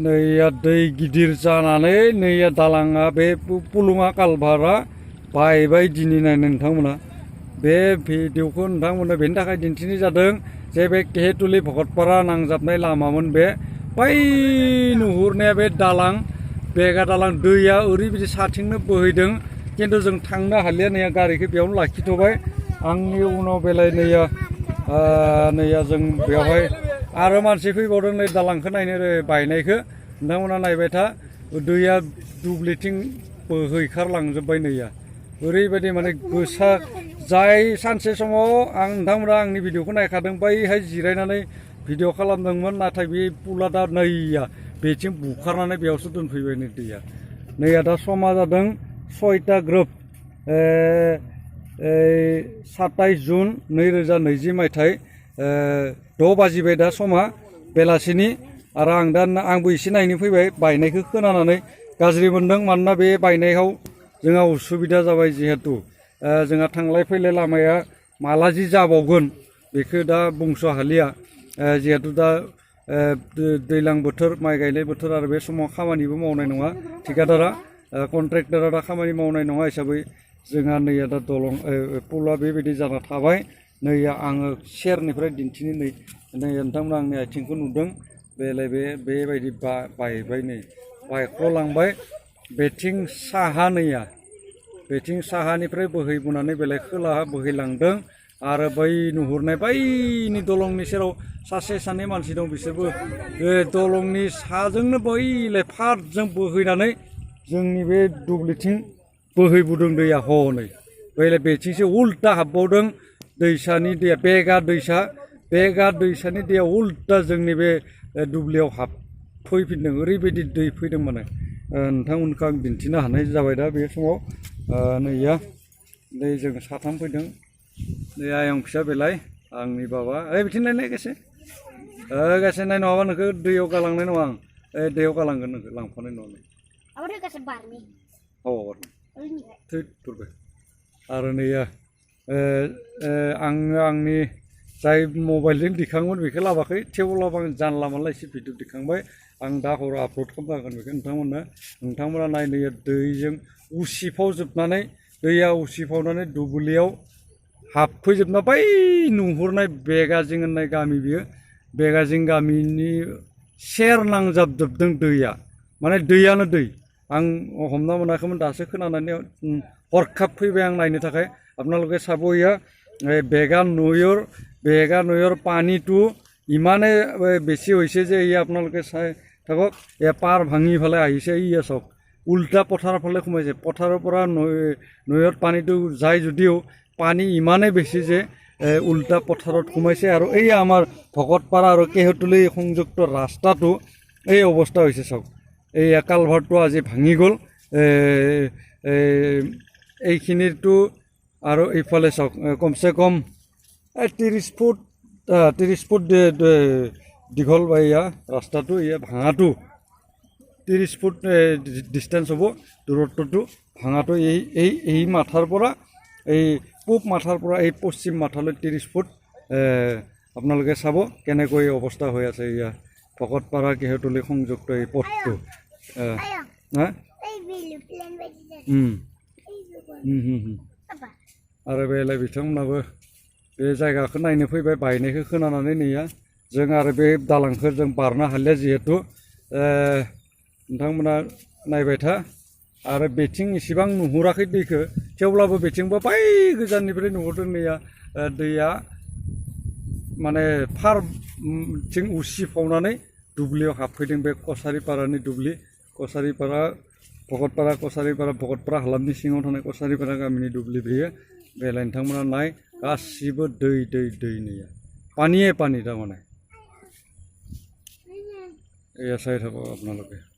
नैया दै गिदिर जानानै नैया दालाङा बे पुलुङा कालभारा बायबाय दिनै नायनो नोंथांमोना बे भिडिअखौ नोंथांमोननो बेनि थाखाय दिन्थिनाय जादों जे बे केहेटुलि भकतपारा नांजाबनाय लामामोन बे बै नुहुरनाया बे दालां बेगा दालां दैया ओरैबायदि साथिंनो बोहैदों खिन्थु जों थांनो हालिया नैया गारिखौ बेयावनो लाखिथ'बाय आंनि उनाव बेलाय नैया जों बेवहाय आरो मानसि फैबावदों नै दालांखौ नायनो बायनायखौ नोंथांमोना नायबाय था दैया दुब्लिथिं बोहैखारलांजोब्बाय नैया ओरैबायदि माने गोसा जाय सानसे समाव आं नोंथांमोना आंनि भिडिअखौ नायखादों बैहाय जिरायनानै भिडिअ खालामदोंमोन नाथाय बे पुला दा नैया बेथिं बुखारनानै बेयावसो दोनफैबाय नै दैया नैया दा समा जादों 6टा ग्रोब 27 जुन 2020 मायथाइ 6 बाजिबाय दा समा बेलासिनि आरो आंबो एसे नायनो फैबाय बायनायखौ खोनानानै गाज्रि मोनदों मानोना बे बायनायाव जोंहा उसुबिदा जाबाय जिहेतु जोंहा थांलाय फैलाय लामाया माला जि जाबावगोन बेखौ दा बुंस' हालिया जिहेतु दा दैज्लां बोथोर माइ गायनाय बोथोर आरो बे समाव खामानिबो मावनाय नङा ठिकादारा कन्ट्रेक्टरा दा खामानि मावनाय नङा हिसाबै जोंहा नैया दा दलं पुला बेबायदि जाना थाबाय नैया आङो सेरनिफ्राय दिन्थिनो नै नोंथांमोना आंनि आथिंखौ नुदों बेबायदि बायबाय नै बायख्ल'लांबाय बेथिं साहा नैया बेथिं साहानिफ्राय बोहैबोनानै बेलाय खोलाहा बोहैलांदों आरो बै नुहुरनाय बैनि दलंनि सेराव सासे सानै मानसि दं बिसोरबो बे दलंनि साजोंनो बैलाय फारजों बोहैनानै जोंनि बे दुब्लिथिं बोहैबोदों दैया हनै बैलाय बेथिंसो उल्टा हाबबावदों दैसानि दैया बेगा दैसानि दैया उल्टा जोंनि बे दुब्लियाव हाबफैफिनदों ओरैबायदि दै फैदों माने नोंथांमोनखौ आं दिन्थिनो हानाय जाबाय दा बे समाव नैया नै जों साथाम फैदों नै आयं फिसा बेलाय आंनि बाबा बिथिं नायनाय गासै नाय नङाबा नोंखौ दैयाव गालांनाय नङा आं दैयाव गालांगोन नोंखौ लांफानाय नङा थैथुरबाय आरो नैया आङो आंनि जाय मबाइलजों दिखाङोमोन बेखौ लाबाखै थेवब्लाबो आं जानला मोनला एसे भिडिअ दिखांबाय आं दा हराव आपल'ड खालामना होगोन बेखौ नोंथांमोना नायनो दैजों उसिफावजोबनानै दैया उसिफावनानै दुब्लियाव हाबफैजोबना बै नुहुरनाय बेगाजिं होननाय गामि बियो बेगाजिं गामिनि सेर नांजाबजोबदों दैया माने दैयानो दै आं हमना मोनाखैमोन दासो खोनानानै हरखाब फैबाय आं नायनो थाखाय আপোনালোকে চাব ইয়া বেগা নৈৰ পানীটো ইমানেই বেছি হৈছে যে ইয়া আপোনালোকে চাই থাকক এয়া পাৰ ভাঙি ফালে আহিছে ইয়া চাওক উল্টা পথাৰৰ ফালে সোমাইছে পথাৰৰ পৰা নৈৰ পানীটো যায় যদিও পানী ইমানেই বেছি যে উল্টা পথাৰত সোমাইছে আৰু এই আমাৰ ভকতপাৰা আৰু কেহেটুলি সংযুক্ত ৰাস্তাটো এই অৱস্থা হৈছে চাওক এই কালভাৰটো আজি ভাঙি গ'ল এইখিনিৰটো আৰু এইফালে চাওক কমচে কম 30 ফুট দীঘল বা ইয়া ৰাস্তাটো ইয়া ভাঙাটো 30 ফুট ডিষ্টেঞ্চ হ'ব দূৰত্বটো ভাঙাটো এই মাথাৰ পৰা এই পূব মাথাৰ পৰা এই পশ্চিম মাথালৈ 30 ফুট আপোনালোকে চাব কেনেকৈ অৱস্থা হৈ আছে ইয়া ভকতপাৰা কেহেটুলি সংযুক্ত এই পথটো आरो बेलाय बिथांमोनाबो बे जायगाखौ नायनो फैबाय बायनायखौ खोनानानै नैया जों आरो बे दालांखौ जों बारनो हालिया जिहेतु नोंथांमोना नायबाय था आरो बेथिं इसेबां नुहुराखै दैखौ थेवब्लाबो बेथिंबो बै गोजाननिफ्राय नुहुरदों नैया दैया माने फारथिं उसिफावनानै दुब्लियाव हाबफैदों बे कसारिपारानि दुब्लि कसारिपारा भकतपारा हालामनि सिङाव थानाय कसारिपारा गामिनि दुब्लि बेयो बेलाय नोंथांमोना नाय गासिबो दै नैया पानिये पानी तारमाने ऐसा ही था আপোনালোকে